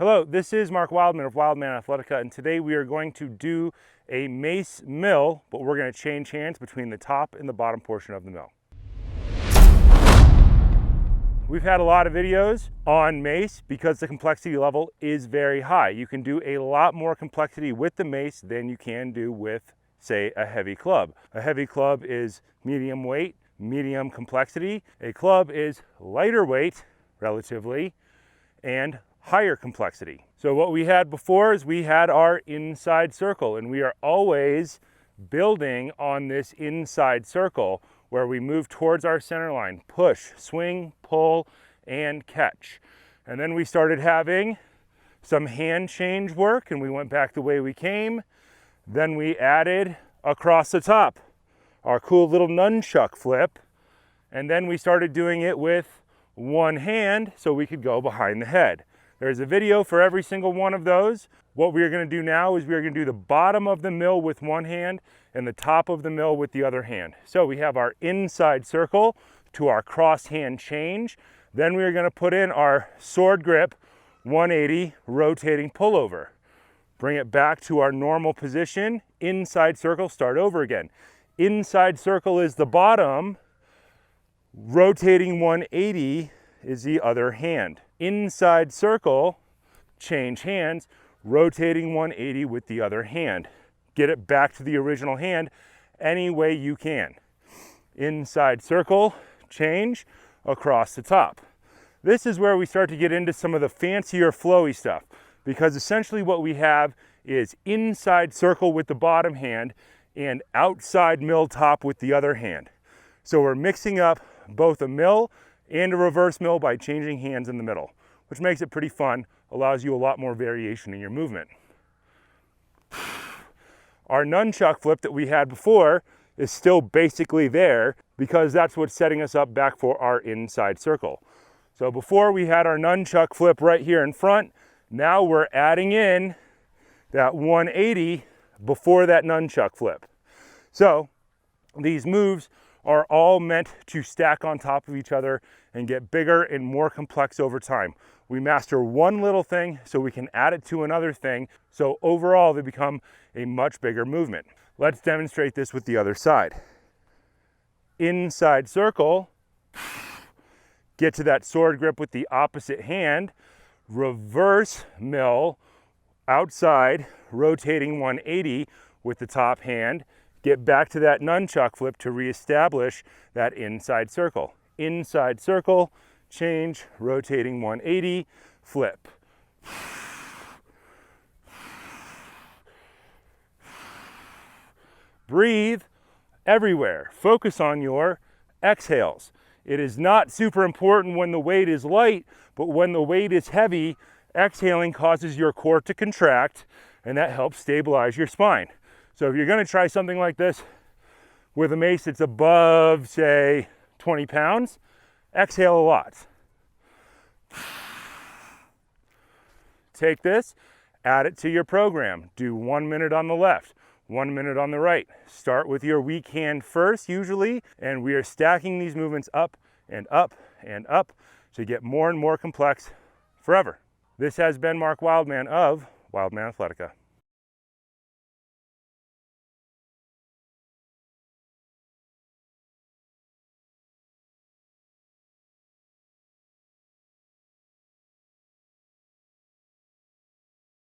Hello, this is Mark Wildman of Wildman Athletica, and today we are going to do a mace mill, but we're going to change hands between the top and the bottom portion of the mill. We've had a lot of videos on mace because the complexity level is very high. You can do a lot more complexity with the mace than you can do with, say, a heavy club. A heavy club is medium weight, medium complexity. A club is lighter weight, relatively, and higher complexity. So what we had before is we had our inside circle, and we are always building on this inside circle where we move towards our center line, push, swing, pull, and catch. And then we started having some hand change work, and we went back the way we came. Then we added across the top our cool little nunchuck flip, and then we started doing it with one hand so we could go behind the head. There's a video for every single one of those. What we are going to do now is we are going to do the bottom of the mill with one hand and the top of the mill with the other hand. So we have our inside circle to our cross hand change. Then we are going to put in our sword grip 180 rotating pullover. Bring it back to our normal position. Inside circle, start over again. Inside circle is the bottom. Rotating 180 is the other hand. Inside circle, change hands, rotating 180 with the other hand. Get it back to the original hand any way you can. Inside circle, change, across the top. This is where we start to get into some of the fancier flowy stuff, because essentially what we have is inside circle with the bottom hand and outside mill top with the other hand. So we're mixing up both a mill and a reverse mill by changing hands in the middle, which makes it pretty fun, allows you a lot more variation in your movement. Our nunchuck flip that we had before is still basically there because that's what's setting us up back for our inside circle. So before we had our nunchuck flip right here in front, now we're adding in that 180 before that nunchuck flip. So these moves are all meant to stack on top of each other and get bigger and more complex over time. We master one little thing so we can add it to another thing, so overall they become a much bigger movement. Let's demonstrate this with the other side. Inside circle, get to that sword grip with the opposite hand, reverse mill, outside, rotating 180 with the top hand, get back to that nunchuck flip to reestablish that inside circle. Inside circle, change, rotating 180, flip. Breathe everywhere. Focus on your exhales. It is not super important when the weight is light, but when the weight is heavy, exhaling causes your core to contract, and that helps stabilize your spine. So if you're going to try something like this with a mace that's above, say, 20 pounds, exhale a lot. Take this, add it to your program. Do 1 minute on the left, 1 minute on the right. Start with your weak hand first, usually, and we are stacking these movements up and up and up to get more and more complex forever. This has been Mark Wildman of Wildman Athletica.